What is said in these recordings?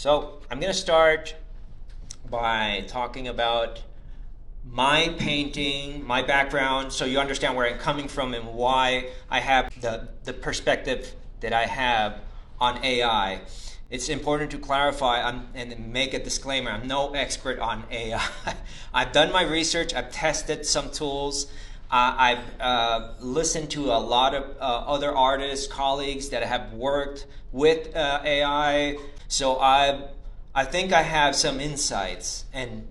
So I'm going to start by talking about my painting, my background, so you understand where I'm coming from and why I have the perspective that I have on AI. It's important to clarify and make a disclaimer, I'm no expert on AI. I've done my research, I've tested some tools, I've listened to a lot of other artists, colleagues that have worked with AI. So I think I have some insights and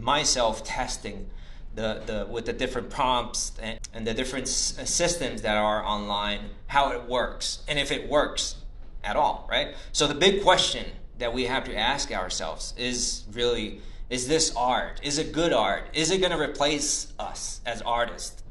myself testing with the different prompts and the different systems that are online, how it works, and if it works at all, right? So the big question that we have to ask ourselves is really, is this art? Is it good art? Is it going to replace us as artists?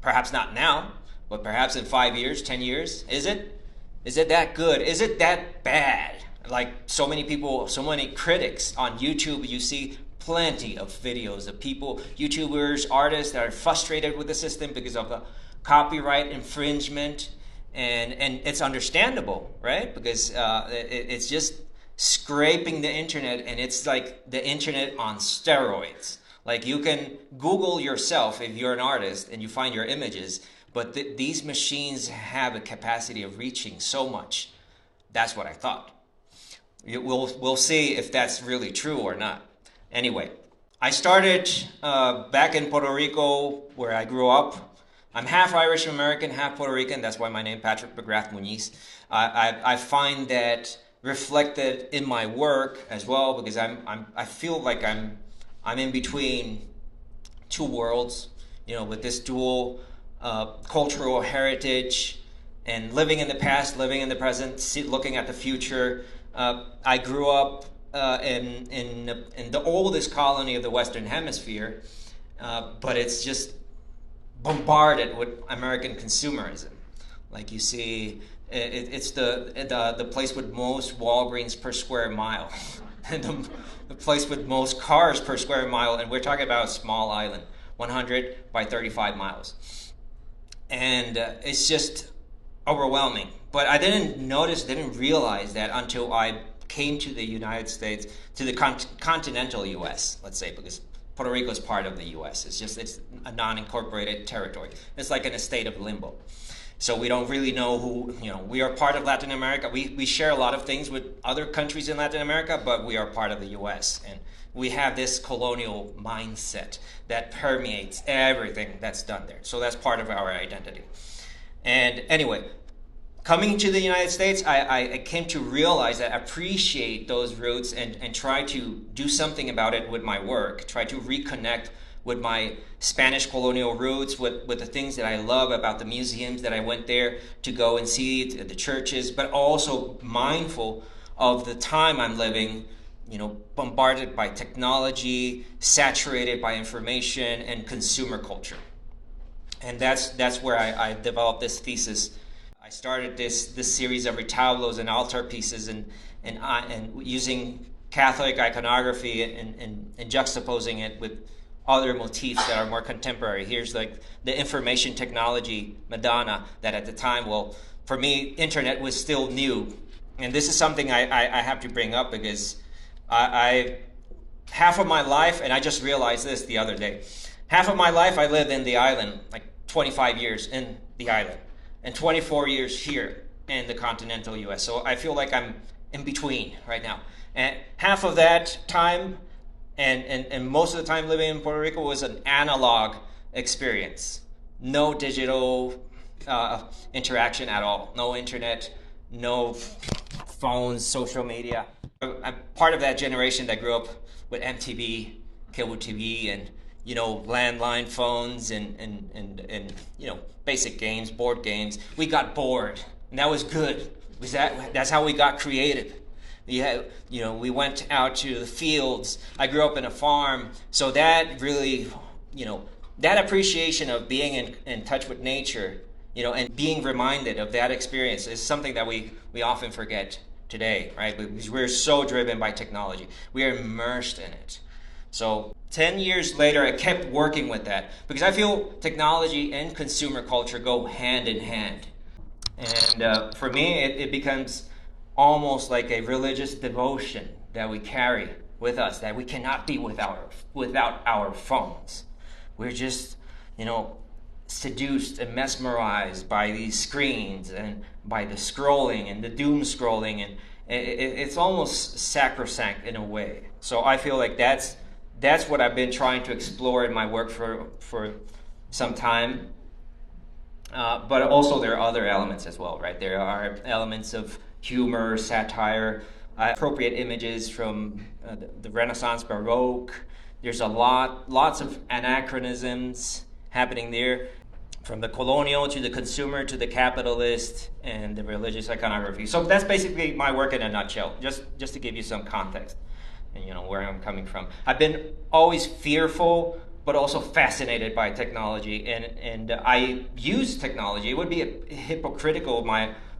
Perhaps not now, but perhaps in 5 years, 10 years. Is it? Is it that good? Is it that bad? Like so many people, so many critics on YouTube, you see plenty of videos of people, YouTubers, artists that are frustrated with the system because of the copyright infringement. And it's understandable, right? Because it's just scraping the internet, and it's like the internet on steroids. Like you can Google yourself if you're an artist and you find your images, but these machines have a capacity of reaching so much. That's what I thought. We'll see if that's really true or not. Anyway, I started back in Puerto Rico, where I grew up. I'm half Irish American, half Puerto Rican. That's why my name, Patrick McGrath Muniz. I find that reflected in my work as well, because I feel like I'm in between two worlds, with this dual cultural heritage and living in the past, living in the present, looking at the future. I grew up in the oldest colony of the Western Hemisphere, but it's just bombarded with American consumerism. Like you see, it's the place with most Walgreens per square mile, and the place with most cars per square mile, and we're talking about a small island, 100 by 35 miles. And it's just overwhelming. But I didn't realize that until I came to the United States, to the continental U.S., let's say, because Puerto Rico is part of the U.S. It's a non-incorporated territory. It's like in a state of limbo. So we don't really know who, we are part of Latin America. We share a lot of things with other countries in Latin America, but we are part of the U.S. And we have this colonial mindset that permeates everything that's done there. So that's part of our identity. And anyway, coming to the United States, I came to realize that I appreciate those roots and try to do something about it with my work, try to reconnect with my Spanish colonial roots, with the things that I love about the museums that I went there to go and see, the churches, but also mindful of the time I'm living, bombarded by technology, saturated by information and consumer culture. And that's where I developed this thesis. I started this series of retablos and altar pieces and using Catholic iconography and juxtaposing it with other motifs that are more contemporary. Here's like the information technology Madonna that at the time, well, for me, internet was still new. And this is something I have to bring up because I half of my life, and I just realized this the other day, half of my life I lived in the island, like 25 years in the island, and 24 years here in the continental U.S. So I feel like I'm in between right now. And half of that time and most of the time living in Puerto Rico was an analog experience. No digital interaction at all. No internet, no phones, social media. I'm part of that generation that grew up with MTV, cable TV, and landline phones and basic games, board games. We got bored, and that was good. That's how we got creative. We went out to the fields. I grew up in a farm, so that really, that appreciation of being in touch with nature, and being reminded of that experience is something that we often forget today, right? Because we're so driven by technology. We are immersed in it. So 10 years later, I kept working with that because I feel technology and consumer culture go hand in hand. And for me, it becomes almost like a religious devotion that we carry with us, that we cannot be without our phones. We're just, seduced and mesmerized by these screens and by the scrolling and the doom scrolling, and it's almost sacrosanct in a way. So I feel like that's what I've been trying to explore in my work for some time. But also there are other elements as well, right? There are elements of humor, satire, appropriate images from the Renaissance, Baroque. There's lots of anachronisms happening there, from the colonial to the consumer to the capitalist and the religious iconography. So that's basically my work in a nutshell, just to give you some context and where I'm coming from. I've been always fearful but also fascinated by technology, and I use technology. It would be hypocritical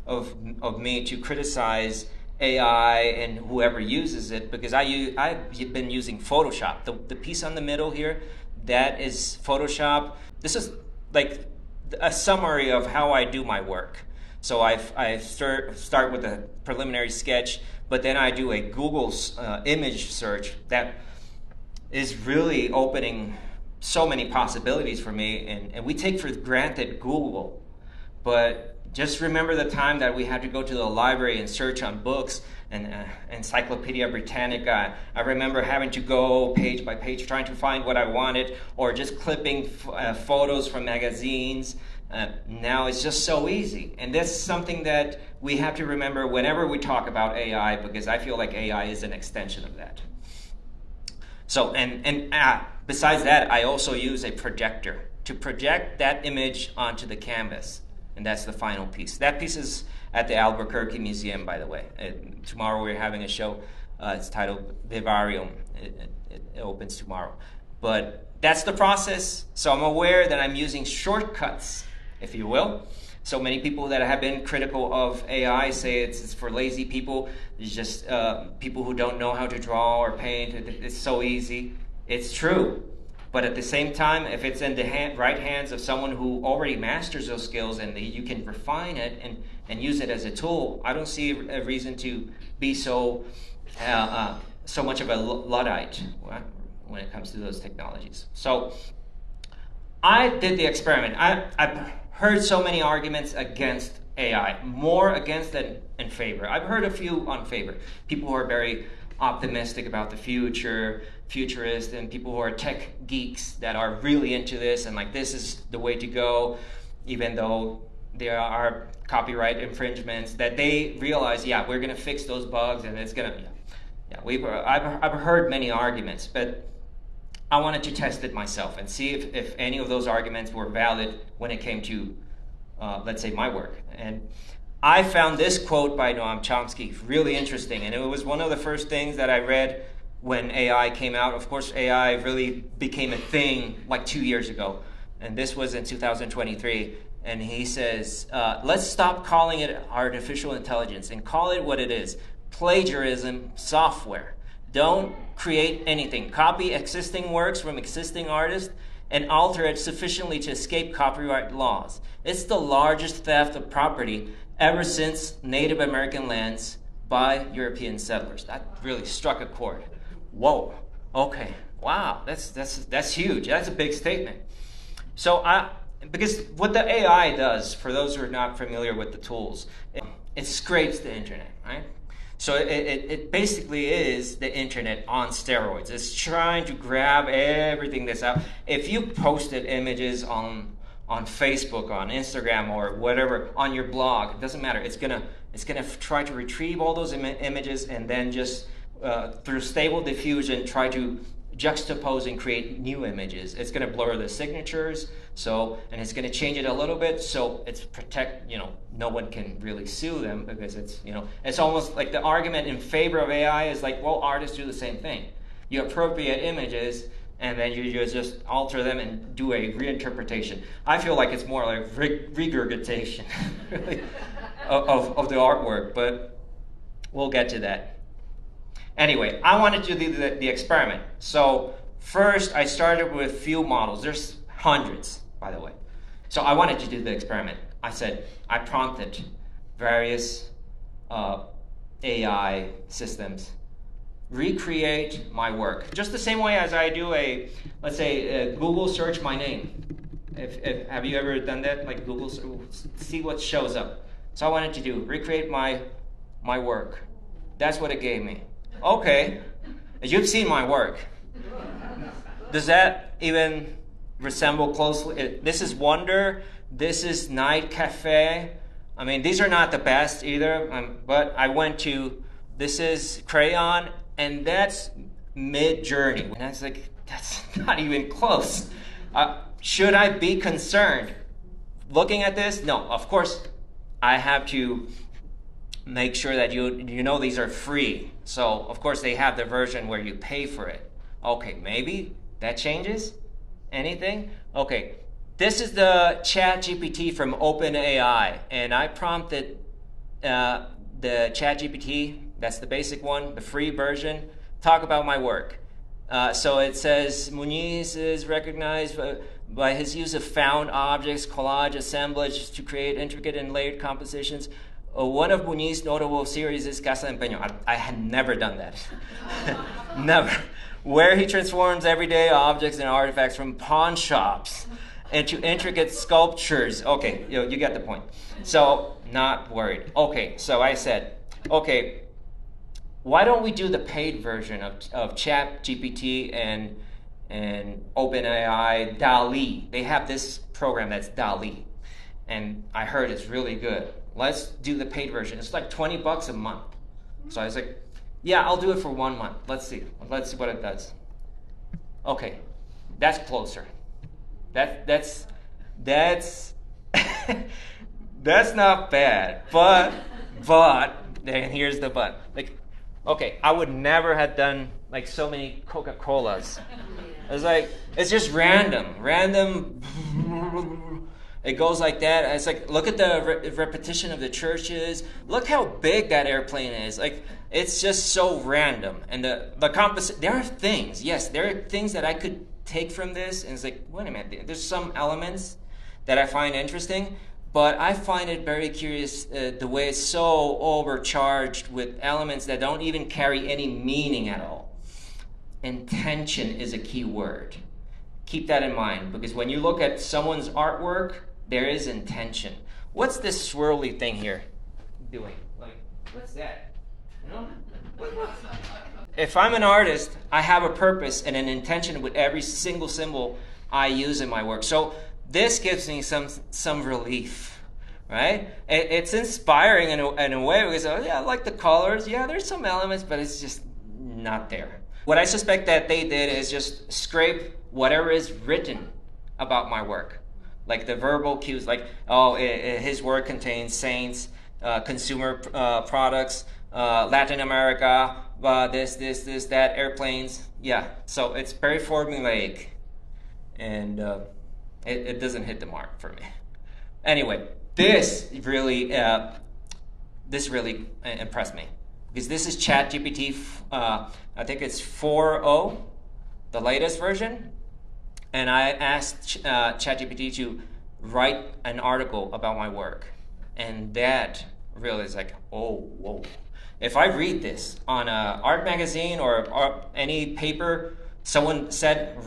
of me to criticize AI and whoever uses it, because I've been using Photoshop. The piece on the middle here, that is Photoshop. This is like a summary of how I do my work. So I start with a preliminary sketch, but then I do a Google image search that is really opening so many possibilities for me, and we take for granted Google, but just remember the time that we had to go to the library and search on books and Encyclopedia Britannica. I remember having to go page by page trying to find what I wanted, or just clipping photos from magazines. Now it's just so easy, and that's something that we have to remember whenever we talk about AI, because I feel like AI is an extension of that. So, besides that, I also use a projector to project that image onto the canvas, and that's the final piece. That piece is at the Albuquerque Museum, by the way. Tomorrow we're having a show. It's titled Vivarium. It opens tomorrow. But that's the process. So I'm aware that I'm using shortcuts, if you will. So many people that have been critical of AI say it's for lazy people. It's just people who don't know how to draw or paint. It's so easy. It's true. But at the same time, if it's in the right hands of someone who already masters those skills, and you can refine it and use it as a tool, I don't see a reason to be so much of a Luddite when it comes to those technologies. So I did the experiment. I've heard so many arguments against AI, more against than in favor. I've heard a few on favor. People who are very optimistic about the futurist, and people who are tech geeks that are really into this and like this is the way to go, even though there are copyright infringements, that they realize, we're going to fix those bugs and it's going to, I've heard many arguments, but I wanted to test it myself and see if any of those arguments were valid when it came to, let's say, my work. And I found this quote by Noam Chomsky really interesting, and it was one of the first things that I read when AI came out. Of course, AI really became a thing like 2 years ago, and this was in 2023. And he says, let's stop calling it artificial intelligence and call it what it is: plagiarism software. Don't create anything. Copy existing works from existing artists and alter it sufficiently to escape copyright laws. It's the largest theft of property ever since Native American lands by European settlers. That really struck a chord. Whoa. Okay. Wow. That's huge. That's a big statement. So because what the AI does, for those who are not familiar with the tools, it scrapes the internet, right? So it basically is the internet on steroids. It's trying to grab everything that's out. If you posted images on Facebook, on Instagram, or whatever, on your blog, it doesn't matter. It's gonna try to retrieve all those images and then just through stable diffusion try to juxtapose and create new images. It's going to blur the signatures, and it's going to change it a little bit, so it's no one can really sue them, because it's almost like the argument in favor of AI is like, well, artists do the same thing. You appropriate images and then you just alter them and do a reinterpretation. I feel like it's more like regurgitation really, of the artwork, but we'll get to that. Anyway, I wanted to do the experiment. So first I started with few models. There's hundreds, by the way. So I wanted to do the experiment. I prompted various AI systems. Recreate my work. Just the same way as I do let's say, Google search my name. Have you ever done that? Like Google, see what shows up. So I wanted to do, recreate my work. That's what it gave me. Okay, you've seen my work. Does that even resemble closely? This is Wonder. This is Night Cafe. I mean, these are not the best either, but I went to, this is Crayon, and that's Mid-Journey. And I was like, that's not even close. Should I be concerned? Looking at this? No, of course, I have to make sure that you know these are free. So, of course, they have the version where you pay for it. Okay, maybe that changes anything? Okay, this is the ChatGPT from OpenAI, and I prompted the ChatGPT, that's the basic one, the free version, talk about my work. So it says, Muniz is recognized by his use of found objects, collage, assemblage to create intricate and layered compositions. One of Muniz's notable series is Casa de Empeño. I had never done that. Never. Where he transforms everyday objects and artifacts from pawn shops into intricate sculptures. Okay, you get the point. So, not worried. Okay, so I said, okay, why don't we do the paid version of ChatGPT and OpenAI DALL-E? They have this program that's DALL-E, and I heard it's really good. Let's do the paid version. It's like $20 a month. So I was like, yeah, I'll do it for 1 month. Let's see what it does. Okay, that's closer. That's that's not bad. But then here's the but. Like, okay, I would never have done like so many Coca-Colas. It's like, it's just random. It goes like that. It's like, look at the repetition of the churches. Look how big that airplane is. Like, it's just so random. And the composite, there are things, yes, there are things that I could take from this. And it's like, wait a minute, there's some elements that I find interesting. But I find it very curious the way it's so overcharged with elements that don't even carry any meaning at all. Intention is a key word. Keep that in mind, because when you look at someone's artwork, there is intention. What's this swirly thing here doing? Like, what's that? You know? If I'm an artist, I have a purpose and an intention with every single symbol I use in my work. So this gives me some relief, right? It's inspiring in a way, because, oh yeah, I like the colors. Yeah, there's some elements, but it's just not there. What I suspect that they did is just scrape whatever is written about my work. Like the verbal cues, like, oh, his work contains saints, consumer products, Latin America, this, that, airplanes. Yeah, so it's very formulaic, and it doesn't hit the mark for me. Anyway, this really impressed me, because this is ChatGPT, I think it's 4.0, the latest version. And I asked ChatGPT to write an article about my work. And that really is like, oh, whoa. If I read this on an art magazine or any paper, someone said,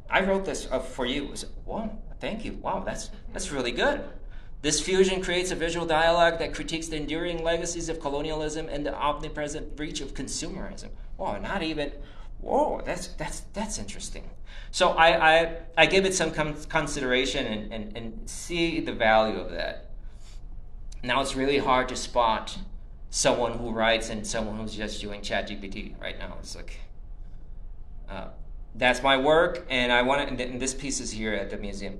I wrote this for you. I said, wow, thank you. Wow, that's really good. This fusion creates a visual dialogue that critiques the enduring legacies of colonialism and the omnipresent breach of consumerism. Wow, not even, whoa, that's interesting. So I give it some consideration and see the value of that. Now it's really hard to spot someone who writes and someone who's just doing ChatGPT right now. It's like, that's my work, and I want to, and this piece is here at the museum.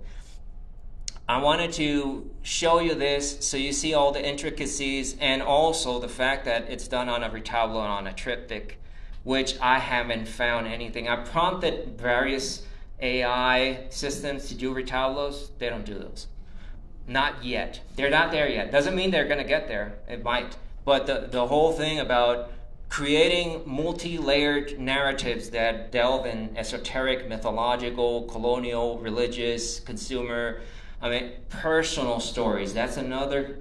I wanted to show you this so you see all the intricacies, and also the fact that it's done on a retablo and on a triptych, which I haven't found anything. I prompted various AI systems to do retablos. They don't do those. Not yet. They're not there yet. Doesn't mean they're going to get there. It might. But the whole thing about creating multi-layered narratives that delve in esoteric, mythological, colonial, religious, consumer, personal stories. That's another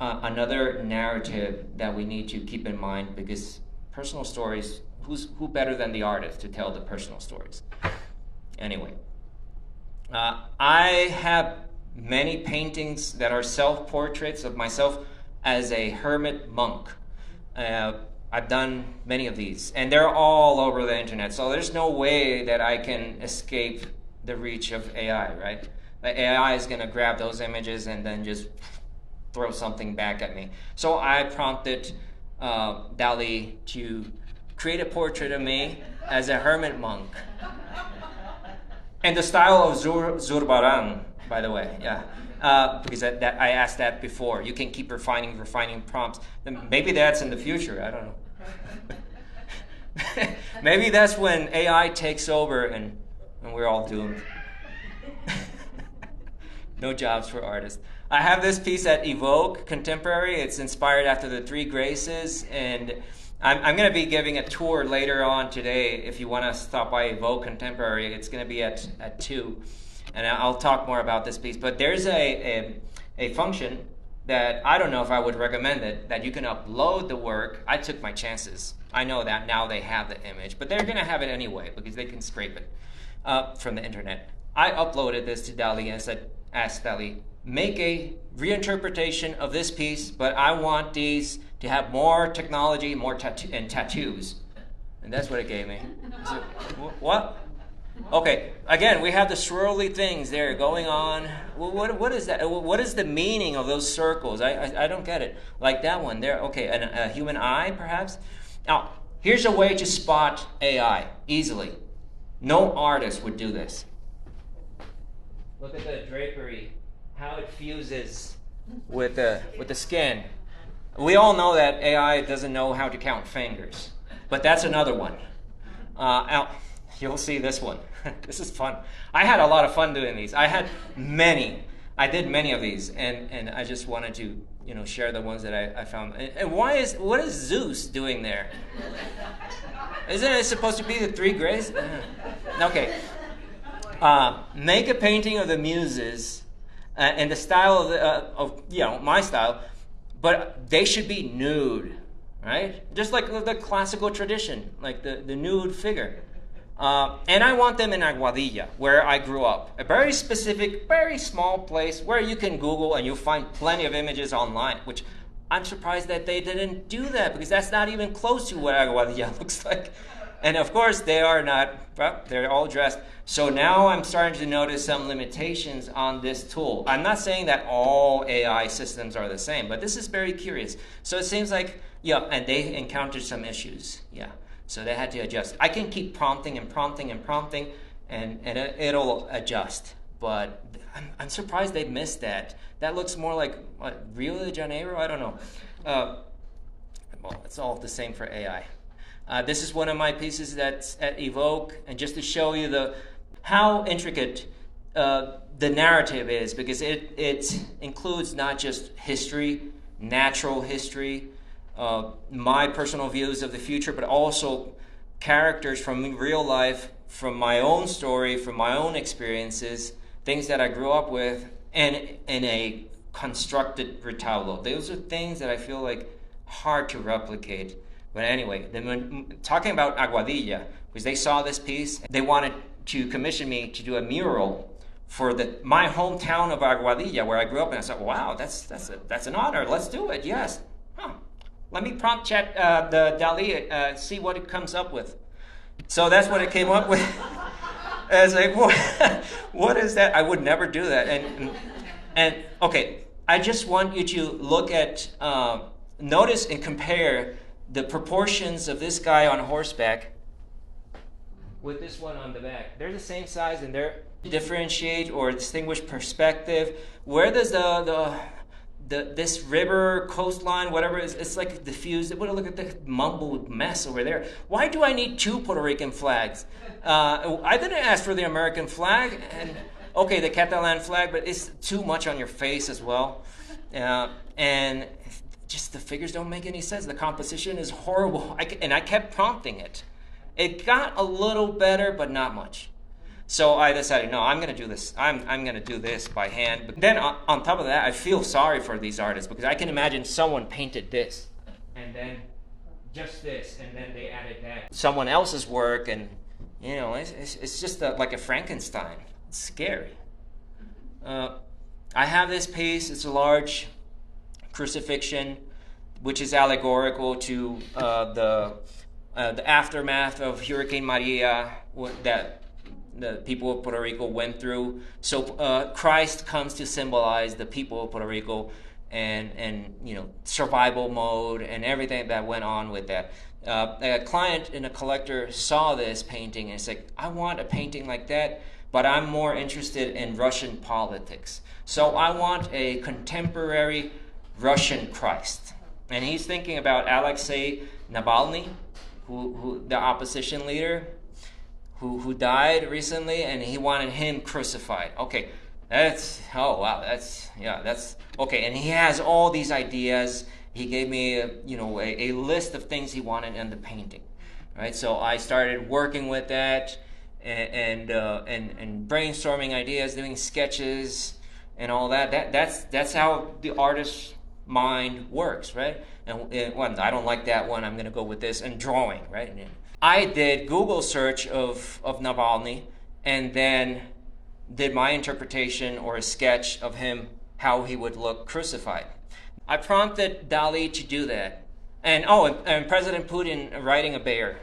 another narrative that we need to keep in mind, because personal stories, who better than the artist to tell the personal stories? Anyway, I have many paintings that are self-portraits of myself as a hermit monk. I've done many of these, and they're all over the internet, so there's no way that I can escape the reach of AI, right? The AI is going to grab those images and then just throw something back at me. So I prompted DALL-E to create a portrait of me as a hermit monk. And the style of Zurbarang, by the way, yeah. Because I asked that before. You can keep refining prompts. Then maybe that's in the future, I don't know. Maybe that's when AI takes over and we're all doomed. No jobs for artists. I have this piece at Evoke Contemporary. It's inspired after the Three Graces, and I'm going to be giving a tour later on today. If you want to stop by Evoke Contemporary, it's going to be at 2, and I'll talk more about this piece. But there's a function that I don't know if I would recommend it, that you can upload the work. I took my chances. I know that now they have the image, but they're going to have it anyway because they can scrape it from the internet. I uploaded this to DALL-E and said, asked DALL-E, make a reinterpretation of this piece, but I want these to have more technology, more tattoos. And that's what it gave me. So, what? Okay, again, we have the swirly things there going on. What is that? What is the meaning of those circles? I don't get it. Like that one there. Okay, a human eye, perhaps? Now, here's a way to spot AI easily. No artist would do this. Look at the drapery, how it fuses with the skin. We all know that AI doesn't know how to count fingers, but that's another one. Now, you'll see this one. This is fun. I had a lot of fun doing these. I did many of these, and I just wanted to share the ones that I found. And what is Zeus doing there? Isn't it supposed to be the Three Graces? Okay. Make a painting of the muses in the style of my style, but they should be nude, right? Just like the classical tradition, like the nude figure. And I want them in Aguadilla, where I grew up. A very specific, very small place where you can Google and you'll find plenty of images online, which I'm surprised that they didn't do that, because that's not even close to what Aguadilla looks like. And of course, they are not, well, they're all dressed. So now I'm starting to notice some limitations on this tool. I'm not saying that all AI systems are the same, but this is very curious. So it seems like, and they encountered some issues, So they had to adjust. I can keep prompting and prompting and prompting, and it'll adjust. But I'm surprised they missed that. That looks more like, Rio de Janeiro? I don't know. Well, it's all the same for AI. This is one of my pieces that's at Evoke, and just to show you how intricate the narrative is, because it includes not just history, natural history, my personal views of the future, but also characters from real life, from my own story, from my own experiences, things that I grew up with, and in a constructed retablo. Those are things that I feel like hard to replicate. But anyway, then when talking about Aguadilla, because they saw this piece, they wanted to commission me to do a mural for my hometown of Aguadilla, where I grew up, and I said, wow, that's an honor. Let's do it. Yes. Let me prompt chat the DALL-E, see what it comes up with. So that's what it came up with. I was like, what is that? I would never do that. And okay, I just want you to look at, notice and compare the proportions of this guy on horseback with this one on the back. They're the same size, and they're differentiate or distinguish perspective. Where does this river, coastline, whatever, it's like diffused. Look at the mumbled mess over there. Why do I need 2 Puerto Rican flags? I didn't ask for the American flag, and okay, the Catalan flag, but it's too much on your face as well. And just the figures don't make any sense. The composition is horrible. I kept prompting it. It got a little better, but not much. So I decided, no, I'm going to do this. I'm going to do this by hand. But then on top of that, I feel sorry for these artists because I can imagine someone painted this and then just this, and then they added that. Someone else's work, and you know, it's just like a Frankenstein. It's scary. I have this piece. It's a large crucifixion, which is allegorical to the aftermath of Hurricane Maria that the people of Puerto Rico went through. So Christ comes to symbolize the people of Puerto Rico and you know, survival mode and everything that went on with that. A client and a collector saw this painting and it's like, I want a painting like that, but I'm more interested in Russian politics. So I want a contemporary Russian Christ. And he's thinking about Alexei Navalny, who the opposition leader, who died recently, and he wanted him crucified. Okay, that's okay. And he has all these ideas. He gave me a list of things he wanted in the painting, right? So I started working with that and brainstorming ideas, doing sketches and all that. That's how the artist's mind works, right? And one, I don't like that one, I'm going to go with this, and drawing, right? And I did Google search of Navalny and then did my interpretation or a sketch of him, how he would look crucified. I prompted Dali to do that. And President Putin riding a bear.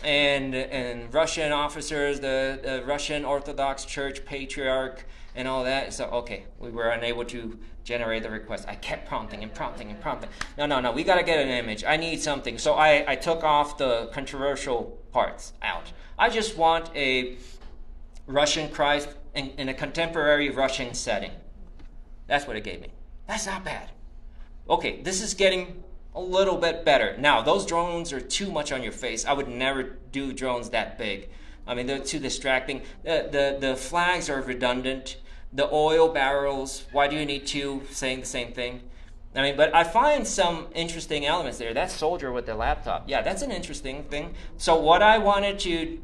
And Russian officers, the Russian Orthodox Church patriarch, and all that. So, okay, we were unable to generate the request. I kept prompting. No, we got to get an image. I need something. So I took off the controversial parts out. I just want a Russian Christ in a contemporary Russian setting. That's what it gave me. That's not bad. Okay, this is getting a little bit better. Now, those drones are too much on your face. I would never do drones that big. I mean, they're too distracting. The flags are redundant. The oil barrels, why do you need two saying the same thing? I mean, but I find some interesting elements there. That soldier with the laptop, yeah, that's an interesting thing. So what I wanted to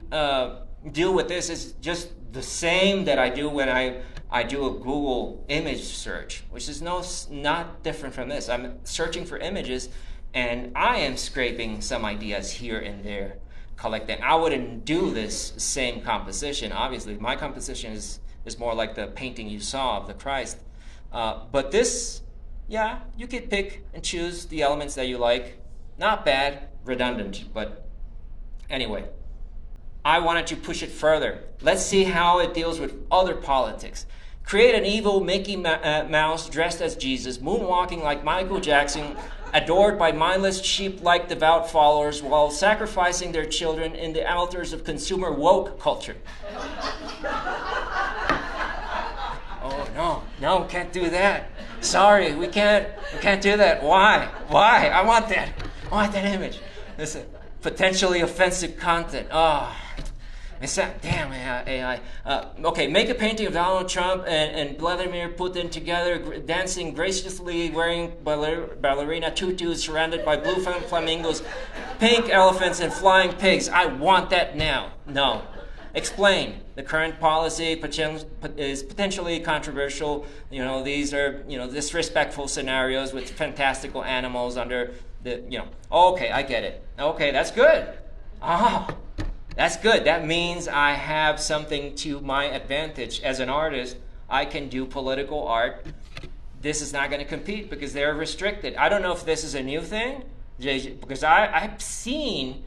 do with this is just the same that I do when I do a Google image search, which is not different from this. I'm searching for images, and I am scraping some ideas here and there, collecting. I wouldn't do this same composition. Obviously, my composition is more like the painting you saw of the Christ. But this, yeah, you could pick and choose the elements that you like. Not bad, redundant, but anyway. I wanted to push it further. Let's see how it deals with other politics. Create an evil Mickey Mouse dressed as Jesus, moonwalking like Michael Jackson, adored by mindless sheep-like devout followers while sacrificing their children in the altars of consumer woke culture. Oh, no, can't do that. Sorry, we can't do that. Why? I want that image. This is potentially offensive content. It's that damn AI. Okay, make a painting of Donald Trump and Vladimir Putin together, dancing graciously, wearing ballerina tutus, surrounded by blue flamingos, pink elephants, and flying pigs. I want that now. No. Explain. The current policy is potentially controversial. These are, disrespectful scenarios with fantastical animals under the, Okay, I get it. Okay, that's good. That's good. That means I have something to my advantage. As an artist, I can do political art. This is not going to compete because they're restricted. I don't know if this is a new thing, because I've seen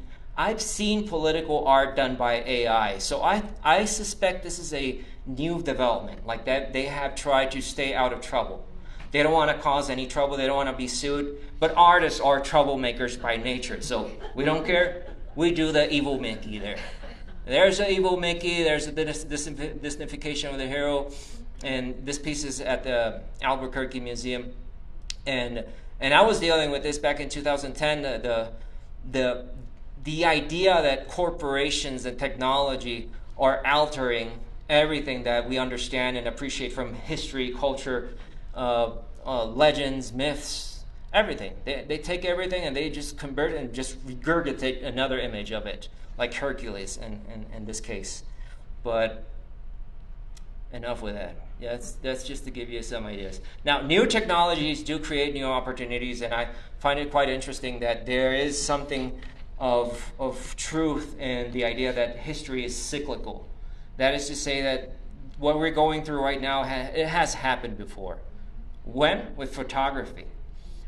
political art done by AI. So I suspect this is a new development, like that they have tried to stay out of trouble. They don't want to cause any trouble. They don't want to be sued. But artists are troublemakers by nature. So we don't care. We do the evil Mickey there. There's the evil Mickey. There's the disneyfication of the hero. And this piece is at the Albuquerque Museum. And I was dealing with this back in 2010. The idea that corporations and technology are altering everything that we understand and appreciate from history, culture, legends, myths, everything. They take everything and they just convert it and just regurgitate another image of it, like Hercules in this case. But enough with that. Yeah, that's just to give you some ideas. Now, new technologies do create new opportunities, and I find it quite interesting that there is something of truth in the idea that history is cyclical. That is to say that what we're going through right now, it has happened before. When? With photography.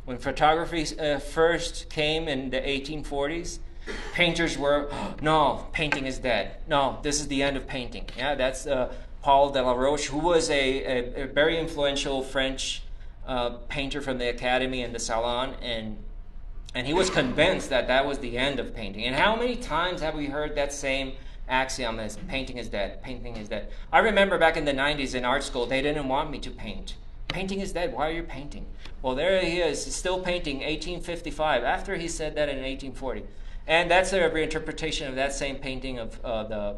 When photography first came in the 1840s, painters were, no, painting is dead. No, this is the end of painting. Yeah, that's Paul Delaroche, who was a very influential French painter from the Academy and the Salon, and he was convinced that that was the end of painting. And how many times have we heard that same axiom, as painting is dead, painting is dead? I remember back in the 90s in art school, they didn't want me to paint. Painting is dead, why are you painting? Well, there he is, still painting, 1855, after he said that in 1840. And that's a reinterpretation of that same painting of the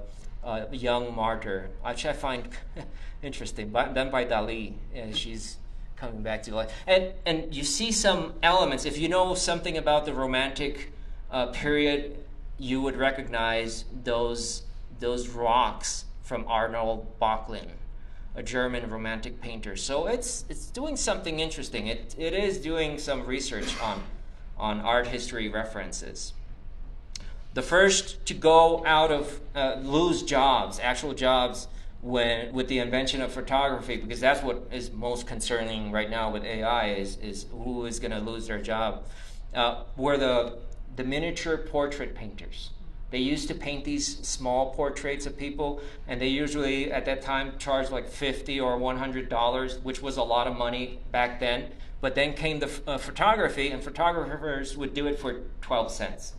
young martyr, which I find interesting, done by Dali. She's coming back to life. And you see some elements. If you know something about the Romantic period, you would recognize those rocks from Arnold Böcklin, a German Romantic painter. So it's doing something interesting. It is doing some research on art history references. The first to go out of, lose jobs, actual jobs, with the invention of photography, because that's what is most concerning right now with AI, is who is going to lose their job, were the miniature portrait painters. They used to paint these small portraits of people, and they usually, at that time, charged like $50 or $100, which was a lot of money back then. But then came the photography, and photographers would do it for 12 cents.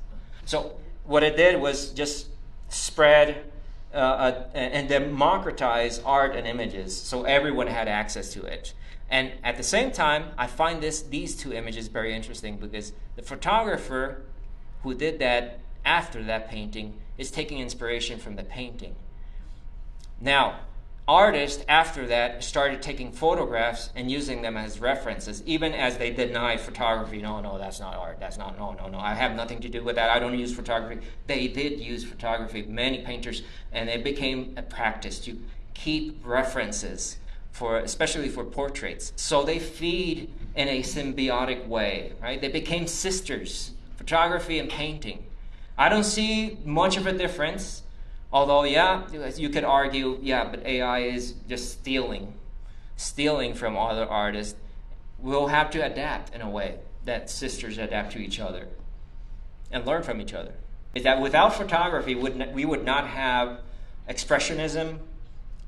So what it did was just spread and democratize art and images, so everyone had access to it. And at the same time, I find these two images very interesting, because the photographer who did that after that painting is taking inspiration from the painting. Now, artists after that started taking photographs and using them as references, even as they denied photography. No, that's not art. That's not, no, I have nothing to do with that. I don't use photography. They did use photography, many painters, and it became a practice to keep references, especially for portraits. So they feed in a symbiotic way, right? They became sisters, photography and painting. I don't see much of a difference. Although, yeah, you could argue, yeah, but AI is just stealing from other artists. We'll have to adapt in a way that sisters adapt to each other and learn from each other. Is that without photography, we would not have expressionism,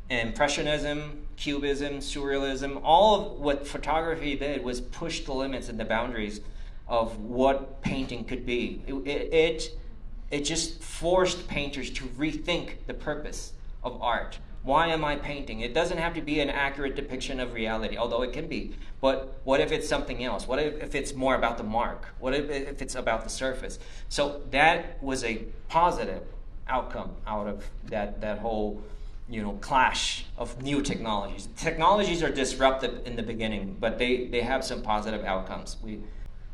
impressionism, cubism, surrealism. All of what photography did was push the limits and the boundaries of what painting could be. It just forced painters to rethink the purpose of art. Why am I painting? It doesn't have to be an accurate depiction of reality, although it can be. But what if it's something else? What if it's more about the mark? What if it's about the surface? So that was a positive outcome out of that whole, clash of new technologies. Technologies are disruptive in the beginning, but they have some positive outcomes.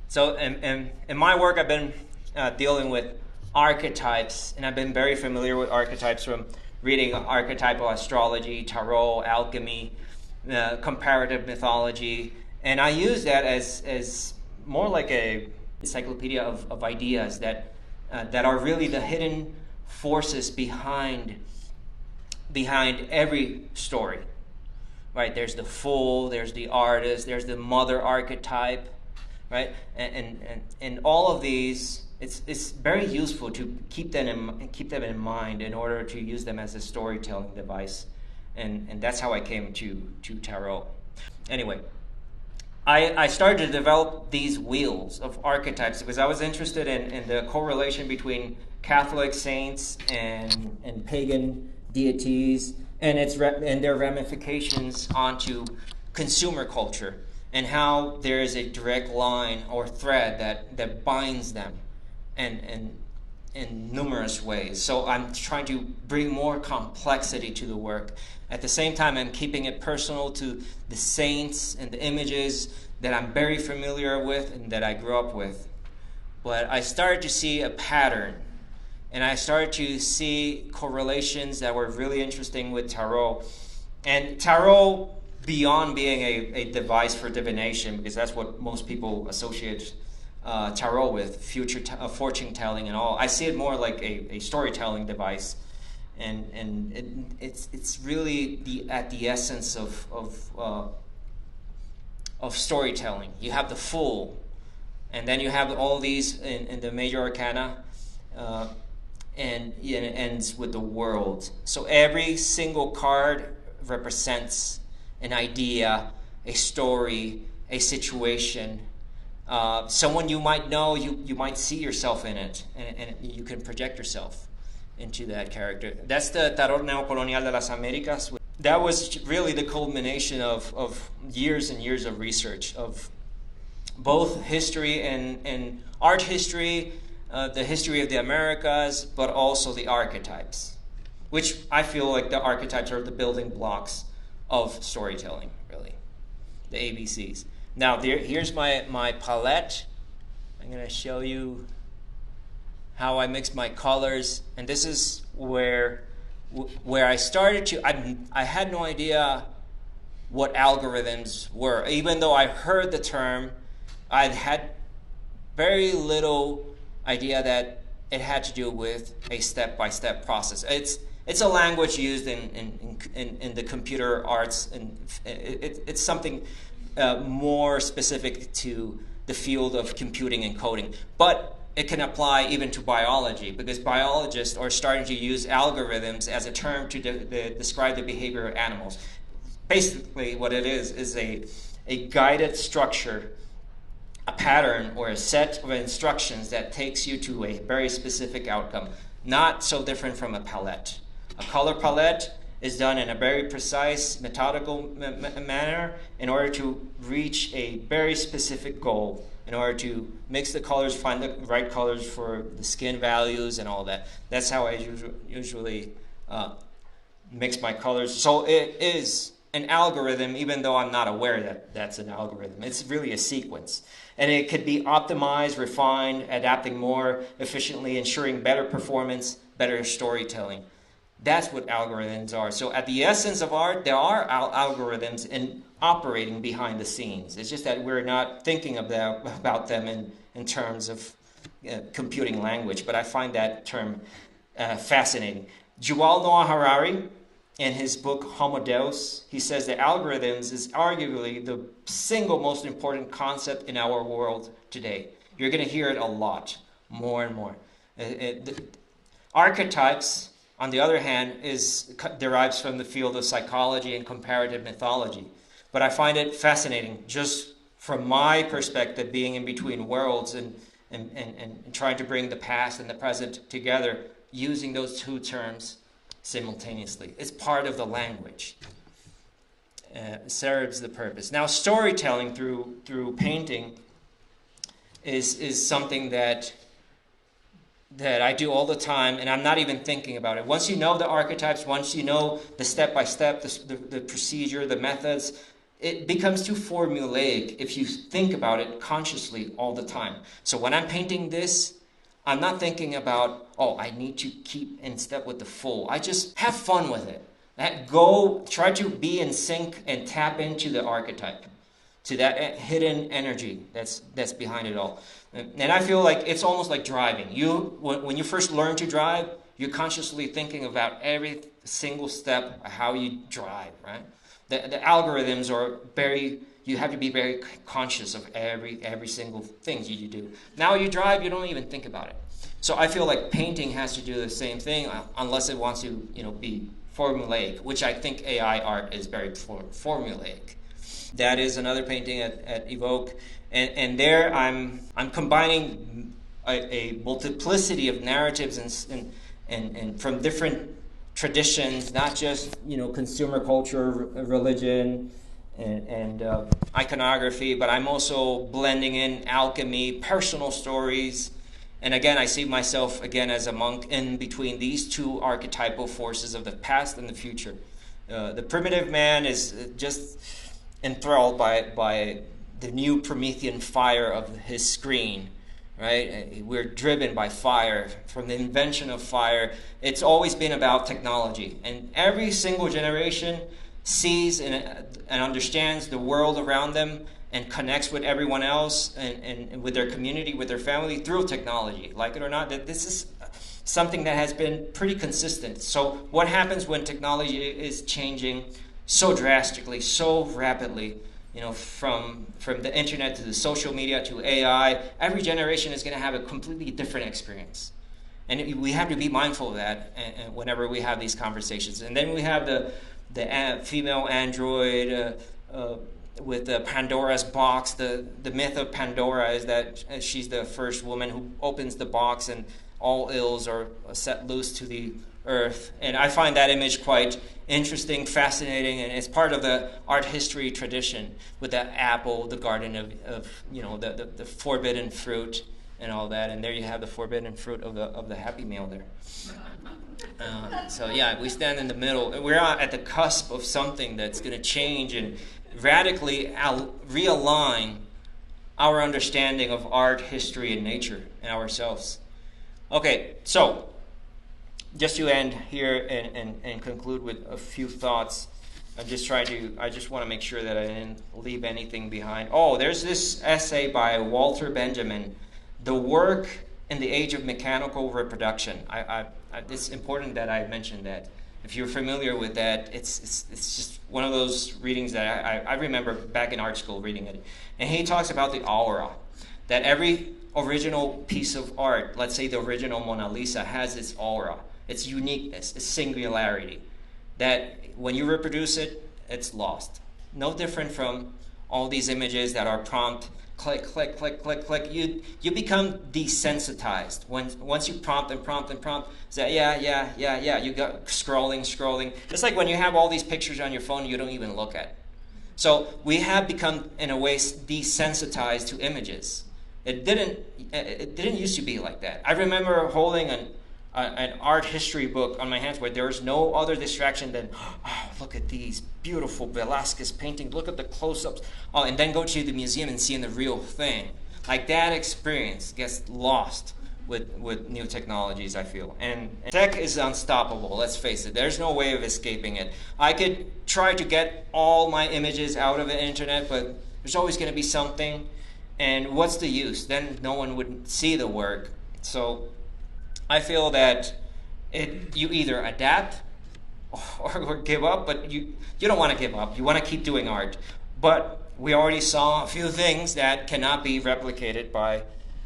So in my work, I've been dealing with archetypes, and I've been very familiar with archetypes from reading archetypal astrology, tarot, alchemy, comparative mythology, and I use that as more like a encyclopedia of ideas that are really the hidden forces behind every story. Right? There's the fool, there's the artist, there's the mother archetype, right? And all of these. It's very useful to keep them in mind in order to use them as a storytelling device, and that's how I came to tarot. Anyway, I started to develop these wheels of archetypes because I was interested in the correlation between Catholic saints and pagan deities and their ramifications onto consumer culture, and how there is a direct line or thread that binds them. And in numerous ways. So I'm trying to bring more complexity to the work. At the same time, I'm keeping it personal to the saints and the images that I'm very familiar with and that I grew up with. But I started to see a pattern, and I started to see correlations that were really interesting with tarot. And tarot, beyond being a device for divination, because that's what most people associate tarot with, fortune telling and all, I see it more like a storytelling device. And it's really at the essence of storytelling. You have the Fool, and then you have all these in the major arcana, and it ends with the World. So every single card represents an idea, a story, a situation, someone you might know, you might see yourself in it, and you can project yourself into that character. That's the Tarot Neocolonial de las Américas. That was really the culmination of years and years of research of both history and art history, the history of the Americas, but also the archetypes, which I feel like the archetypes are the building blocks of storytelling, really, the ABCs. Now, here's my palette. I'm going to show you how I mix my colors, and this is where I started to. I had no idea what algorithms were, even though I heard the term. I had very little idea that it had to do with a step-by-step process. It's a language used in the computer arts, and it's something more specific to the field of computing and coding. But it can apply even to biology, because biologists are starting to use algorithms as a term to describe the behavior of animals. Basically, what it is a guided structure, a pattern or a set of instructions that takes you to a very specific outcome, not so different from a palette. A color palette is done in a very precise, methodical manner in order to reach a very specific goal, in order to mix the colors, find the right colors for the skin values and all that. That's how I usually mix my colors. So it is an algorithm, even though I'm not aware that that's an algorithm. It's really a sequence. And it could be optimized, refined, adapting more efficiently, ensuring better performance, better storytelling. That's what algorithms are. So at the essence of art, there are algorithms in operating behind the scenes. It's just that we're not thinking about them in terms of computing language. But I find that term fascinating. Yuval Noah Harari, in his book Homo Deus, he says that algorithms is arguably the single most important concept in our world today. You're going to hear it a lot, more and more. Archetypes, on the other hand, derives from the field of psychology and comparative mythology. But I find it fascinating, just from my perspective, being in between worlds and trying to bring the past and the present together, using those two terms simultaneously. It's part of the language. Serves the purpose. Now, storytelling through painting is something that I do all the time, and I'm not even thinking about it. Once you know the archetypes, once you know the step-by-step, the procedure, the methods, it becomes too formulaic if you think about it consciously all the time. So when I'm painting this, I'm not thinking about, oh, I need to keep in step with the Fool. I just have fun with it. Try to be in sync and tap into the archetype, to that hidden energy that's behind it all. And I feel like it's almost like driving. When you first learn to drive, you're consciously thinking about every single step of how you drive, right? The algorithms are you have to be very conscious of every single thing you do. Now you drive, you don't even think about it. So I feel like painting has to do the same thing, unless it wants to, be formulaic, which I think AI art is very formulaic. That is another painting at Evoke, and there I'm combining a multiplicity of narratives and from different traditions, not just consumer culture, religion, and iconography, but I'm also blending in alchemy, personal stories, and again I see myself again as a monk in between these two archetypal forces of the past and the future. The primitive man is just enthralled by the new Promethean fire of his screen, right? We're driven by fire. From the invention of fire, it's always been about technology. And every single generation, sees and understands the world around them and connects with everyone else and with their community, with their family through technology. Like it or not, that this is something that has been pretty consistent. So what happens when technology is changing so drastically, so rapidly, from the internet to the social media to AI, every generation is going to have a completely different experience. And we have to be mindful of that whenever we have these conversations. And then we have the female android with Pandora's box. The myth of Pandora is that she's the first woman who opens the box and all ills are set loose to the earth. And I find that image quite interesting, fascinating, and it's part of the art history tradition with the apple, the garden of the forbidden fruit and all that. And there you have the forbidden fruit of the Happy Meal there. So yeah, we stand in the middle. We're at the cusp of something that's going to change and radically realign our understanding of art, history, and nature and ourselves. Okay, so just to end here and conclude with a few thoughts, I just want to make sure that I didn't leave anything behind. Oh, there's this essay by Walter Benjamin, The Work in the Age of Mechanical Reproduction. It's important that I mention that. If you're familiar with that, it's just one of those readings that I remember back in art school reading it. And he talks about the aura, that every original piece of art, let's say the original Mona Lisa, has its aura, its uniqueness, its singularity, that when you reproduce it, it's lost. No different from all these images that are prompt, click, click, click, click, click. You become desensitized. Once you prompt and prompt and prompt, say, yeah, you got scrolling. It's like when you have all these pictures on your phone you don't even look at. So we have become, in a way, desensitized to images. It didn't used to be like that. I remember holding an art history book on my hands where there was no other distraction than, oh, look at these beautiful Velázquez paintings, look at the close-ups, oh, and then go to the museum and see the real thing. Like that experience gets lost with new technologies, I feel. And tech is unstoppable, let's face it. There's no way of escaping it. I could try to get all my images out of the internet, but there's always going to be something. And what's the use? Then no one would see the work. So I feel that you either adapt or give up, but you don't want to give up. You want to keep doing art. But we already saw a few things that cannot be replicated by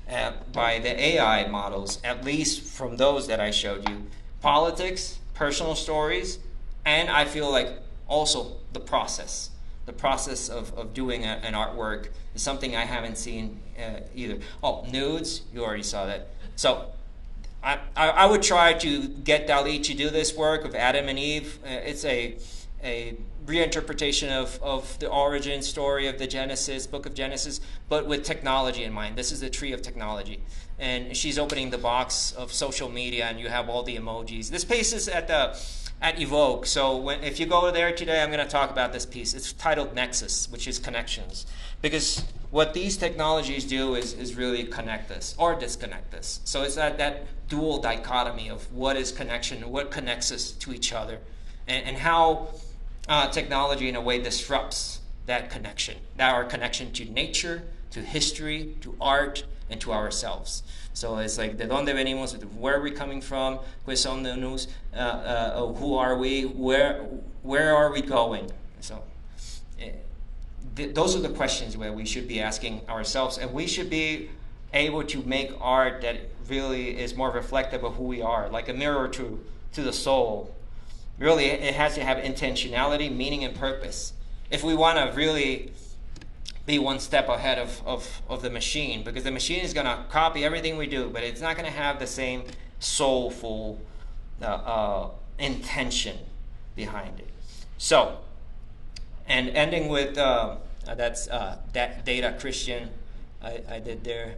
the AI models, at least from those that I showed you. Politics, personal stories, and I feel like also the process. The process of doing an artwork is something I haven't seen either. Oh, nudes, you already saw that. So I would try to get Dali to do this work of Adam and Eve. It's a reinterpretation of the origin story of the Genesis, book of Genesis, but with technology in mind. This is the tree of technology. And she's opening the box of social media, and you have all the emojis. This piece is at Evoke. So if you go there today, I'm going to talk about this piece. It's titled Nexus, which is connections. Because what these technologies do is really connect us or disconnect us. So it's that dual dichotomy of what is connection, what connects us to each other, and how technology in a way disrupts that connection, our connection to nature, to history, to art, and to ourselves. So it's like, de dónde venimos, where are we coming from, who are we, where are we going? So those are the questions where we should be asking ourselves, and we should be able to make art that really is more reflective of who we are, like a mirror to the soul. Really, it has to have intentionality, meaning, and purpose. If we want to really be one step ahead of the machine, because the machine is going to copy everything we do, but it's not going to have the same soulful intention behind it. So, and ending with, that's that Data Christian, I did there,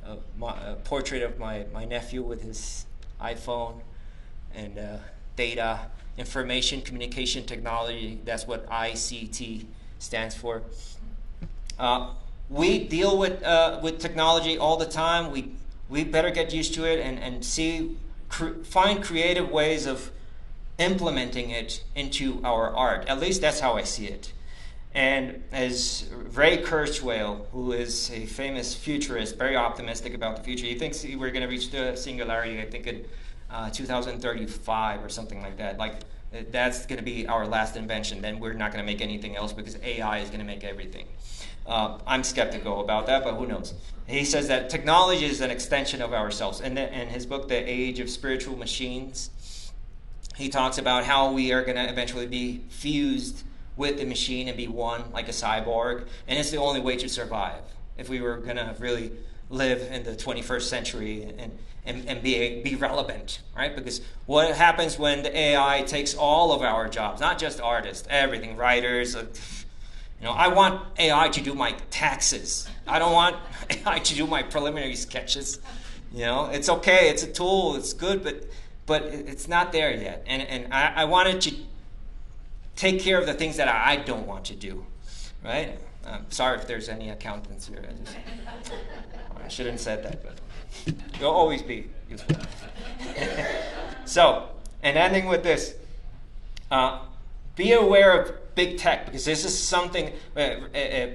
a portrait of my nephew with his iPhone, and data, information, communication technology, that's what ICT stands for. We deal with technology all the time. We better get used to it and find creative ways of implementing it into our art. At least that's how I see it. And as Ray Kurzweil, who is a famous futurist, very optimistic about the future, he thinks we're going to reach the singularity, I think, in 2035 or something like that. Like, that's going to be our last invention. Then we're not going to make anything else because AI is going to make everything. I'm skeptical about that, but who knows? He says that technology is an extension of ourselves. And in his book, The Age of Spiritual Machines, he talks about how we are going to eventually be fused with the machine and be one, like a cyborg. And it's the only way to survive if we were going to really live in the 21st century and be relevant, right? Because what happens when the AI takes all of our jobs, not just artists, everything, writers, I want AI to do my taxes. I don't want AI to do my preliminary sketches. It's okay, it's a tool, it's good, but it's not there yet. And I wanted to take care of the things that I don't want to do, right? Sorry if there's any accountants here. I shouldn't have said that, but you'll always be useful. So, and ending with this, be aware of big tech, because this is something,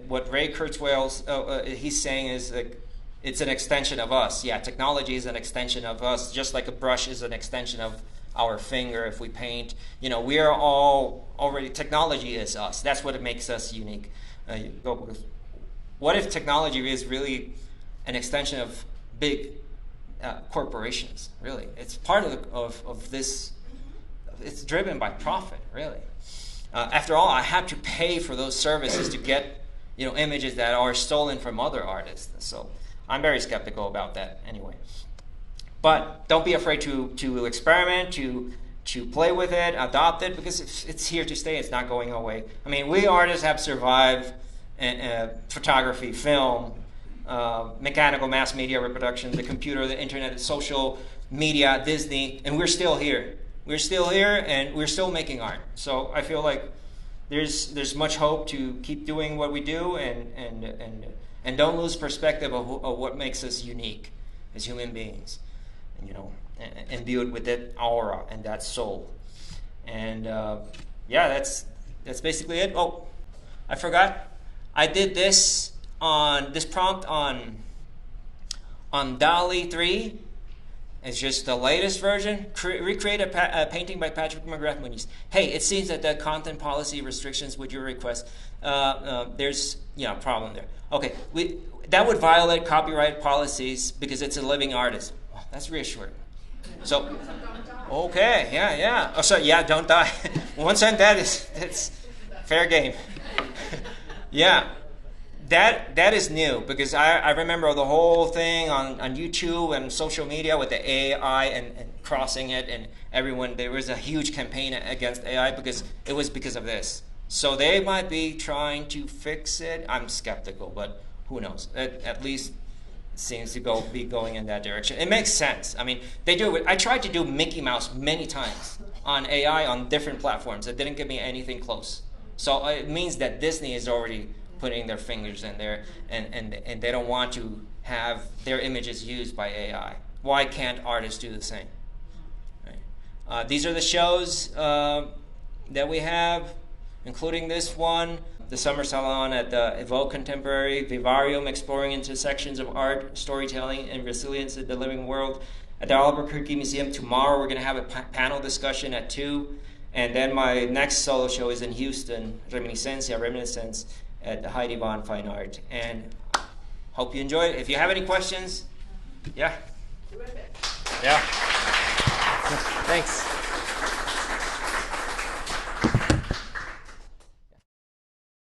what Ray Kurzweil, he's saying is like, it's an extension of us. Yeah, technology is an extension of us, just like a brush is an extension of our finger. If we paint, we are all already, technology is us. That's what makes us unique. What if technology is really an extension of big corporations? Really, it's part of this. It's driven by profit, really. After all, I have to pay for those services to get images that are stolen from other artists. So I'm very skeptical about that anyway. But don't be afraid to experiment, to play with it, adopt it, because it's here to stay. It's not going away. I mean, we artists have survived photography, film, mechanical mass media reproduction, the computer, the internet, social media, Disney, and we're still here. We're still here, and we're still making art. So I feel like there's much hope to keep doing what we do, and don't lose perspective of what makes us unique as human beings. Imbued with that aura and that soul. And that's basically it. Oh, I forgot. I did this prompt on DALL-E 3. It's just the latest version. Recreate a painting by Patrick McGrath Muniz. Hey, it seems that the content policy restrictions with your request, there's a problem there. Okay, that would violate copyright policies because it's a living artist. Well, that's reassuring. So, okay, yeah. Oh, so yeah, don't die. Once I'm dead, it's fair game. Yeah. That is new, because I remember the whole thing on YouTube and social media with the AI and crossing it, and everyone, there was a huge campaign against AI because of this. So they might be trying to fix it. I'm skeptical, but who knows? At least it seems to be going in that direction. It makes sense. I mean, they do it. I tried to do Mickey Mouse many times on AI on different platforms. It didn't give me anything close. So it means that Disney is already putting their fingers in there, and they don't want to have their images used by AI. Why can't artists do the same? Right. These are the shows that we have, including this one, the Summer Salon at the Evoke Contemporary, Vivarium, exploring intersections of art, storytelling, and resilience in the living world. At the Albuquerque Museum tomorrow, we're going to have a panel discussion at 2, and then my next solo show is in Houston, Reminiscence, at the Heidi Von Fine Art. And hope you enjoy it. If you have any questions, yeah. Yeah. Thanks.